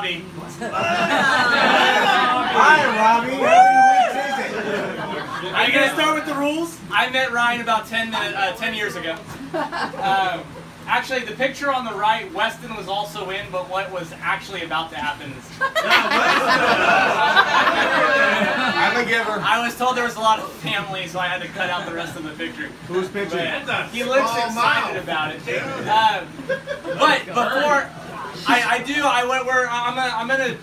Robbie. Hi, Robbie. How many weeks is it? Are you gonna start with the rules? I met Ryan about 10 years ago. Actually, the picture on the right, Weston was also in, but what was actually about to happen is... I'm a giver. I was told there was a lot of family, so I had to cut out the rest of the picture. Who's pitching? He looks excited about it. But before I'm gonna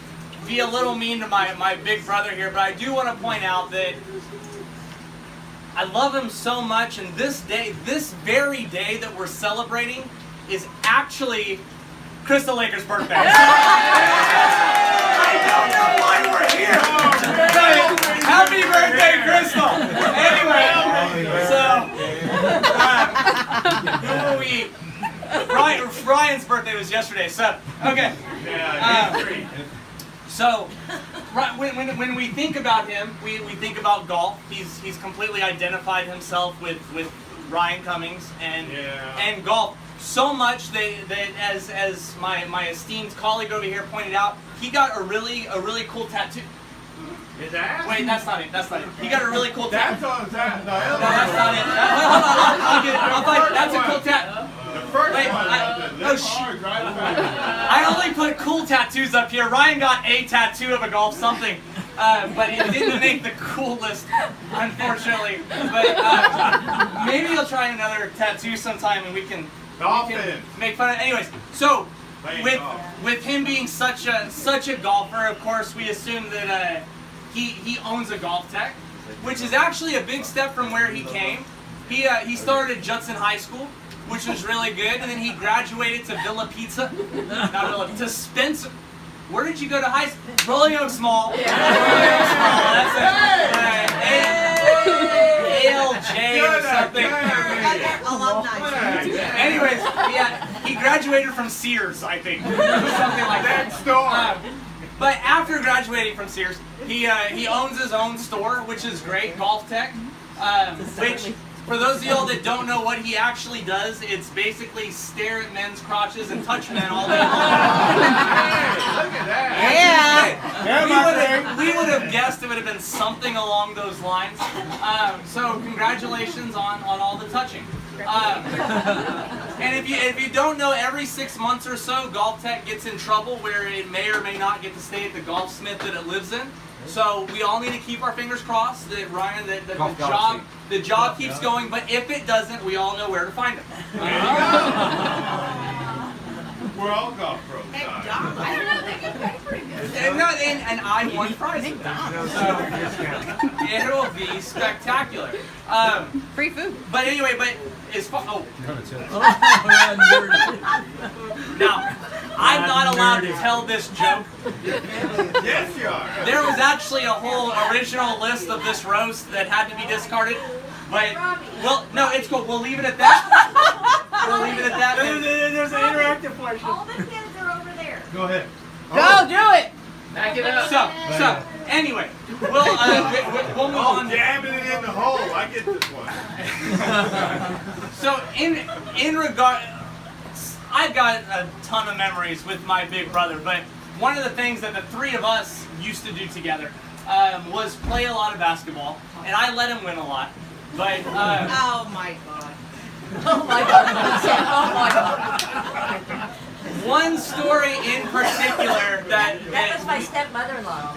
be a little mean to my big brother here, but I do want to point out that I love him so much, and this very day that we're celebrating is actually Crystal Laker's birthday. I don't know why we're here. Happy birthday, Crystal! Anyway, so Ryan's birthday was yesterday. So okay. So, when we think about him, we think about golf. He's completely identified himself with Ryan Cummings and golf so much that as my esteemed colleague over here pointed out, he got a really cool tattoo. His ass? Wait, that's not it. He got a really cool tattoo. That's on that. No, that's not it. Hold on, I'll get it. That's a cool tattoo. Wait, I only put cool tattoos up here. Ryan got a tattoo of a golf something, but it didn't make the cool list, unfortunately. But maybe he'll try another tattoo sometime, and we can make fun of it. Anyways, so with him being such a golfer, of course, we assume that he owns a golf tech, which is actually a big step from where he came. He started at Judson High School, which was really good, and then he graduated to to Spencer. Where did you go to high school? Rolling Oaks Mall. Yeah. That's it. ALJ or something. Anyways, he graduated from Sears, I think. Something like that. But after graduating from Sears, he owns his own store, which is great, Golf Tech, which... For those of y'all that don't know what he actually does, it's basically stare at men's crotches and touch men all day long. Look at that. We would have guessed it would have been something along those lines. So congratulations on all the touching. And if you don't know, every 6 months or so, Golf Tech gets in trouble where it may or may not get to stay at the golfsmith that it lives in. So we all need to keep our fingers crossed that Ryan, the job keeps going. But if it doesn't, we all know where to find him. We're all golf pros. I don't know, they get paid pretty good. And I won prizes. So it'll be spectacular. Free food. But anyway, as far now, I'm not allowed to tell this joke. Yes, you are. There was actually a whole original list of this roast that had to be discarded. But, no, it's cool. We'll leave it at that. We'll leave it at that. There's an interactive portion. All the kids are over there. Go ahead. Go, do it! Back it up. So, anyway, we'll move on. Jamming it in the hole. I get this one. So, in regard, I've got a ton of memories with my big brother, but one of the things that the three of us used to do together was play a lot of basketball, and I let him win a lot. But Oh my God. Oh my God. Oh my God. one story in particular That was my stepmother-in-law.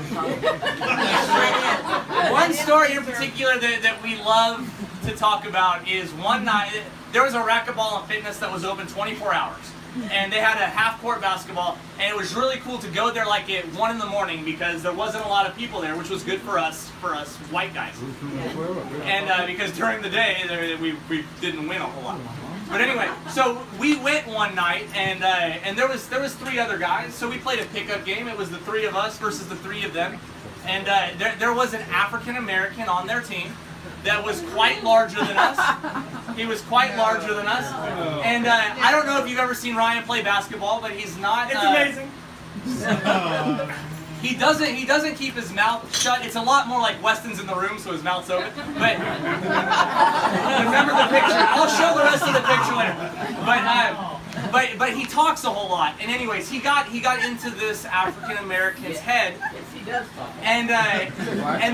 One story in particular that we love to talk about is one night, there was a racquetball and fitness that was open 24 hours. And they had a half-court basketball, and it was really cool to go there like at 1 in the morning because there wasn't a lot of people there, which was good for us white guys. And because during the day we didn't win a whole lot. But anyway, so we went one night, and there was 3 other guys. So we played a pickup game. It was the 3 of us versus the 3 of them, and there was an African American on their team that was quite larger than us. He was quite larger than us. And I don't know if you've ever seen Ryan play basketball, but he's not... It's amazing. He doesn't keep his mouth shut. It's a lot more like Weston's in the room, so his mouth's open. But remember the picture. I'll show the rest of the picture later. But but he talks a whole lot. And anyways, he got into this African American's head. And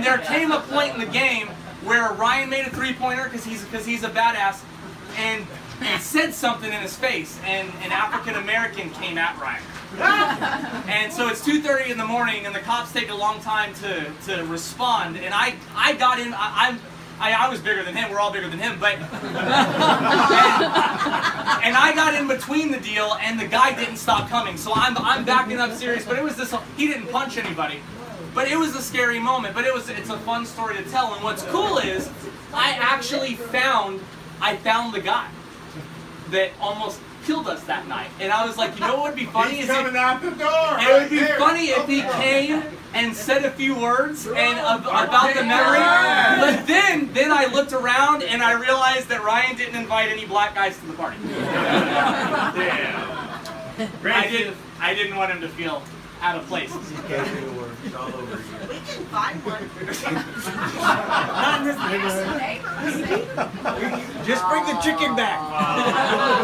there came a point in the game where Ryan made a three-pointer because he's a badass, and said something in his face, and an African American came at Ryan. And so it's 2:30 in the morning, and the cops take a long time to respond. And I got in. I was bigger than him. We're all bigger than him, but and I got in between the deal, and the guy didn't stop coming. So I'm backing up serious. But it was this. He didn't punch anybody, but it was a scary moment. But it's a fun story to tell. And what's cool is I actually found the guy that almost killed us that night. And I was like, you know what would be funny? He's coming out the door. It would be funny if he came and said a few words and about the memory. But then I looked around and I realized that Ryan didn't invite any black guys to the party. I didn't want him to feel out of place. It's all over again. We can find one. Not in this neighborhood. Just bring the chicken back.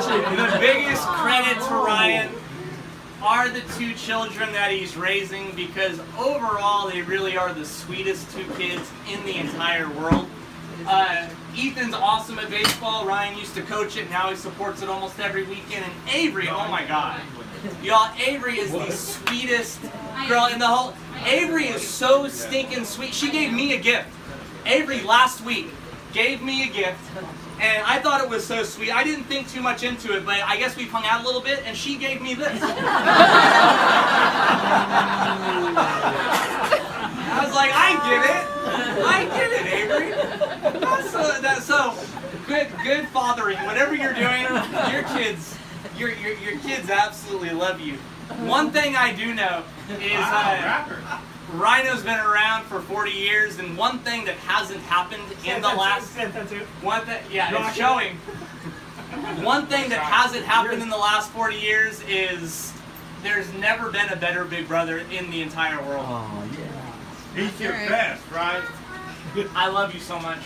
The biggest credit to Ryan are the two children that he's raising, because overall they really are the sweetest two kids in the entire world. Ethan's awesome at baseball. Ryan used to coach it. Now he supports it almost every weekend. And Avery, oh my God. Y'all, Avery is the sweetest girl in the whole... Avery is so stinking sweet. She gave me a gift. Avery last week gave me a gift, and I thought it was so sweet. I didn't think too much into it, but I guess we hung out a little bit, and she gave me this. I was like, I get it, Avery. So good fathering. Whatever you're doing, your kids absolutely love you. One thing I do know is Rhino's been around for 40 years, and one thing that hasn't happened in the last it's showing. One thing that hasn't happened in the last 40 years is there's never been a better big brother in the entire world. Oh, yeah. He's your best, right? I love you so much.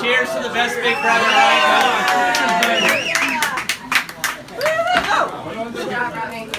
Cheers to the best big brother right now. Good job, Robbie.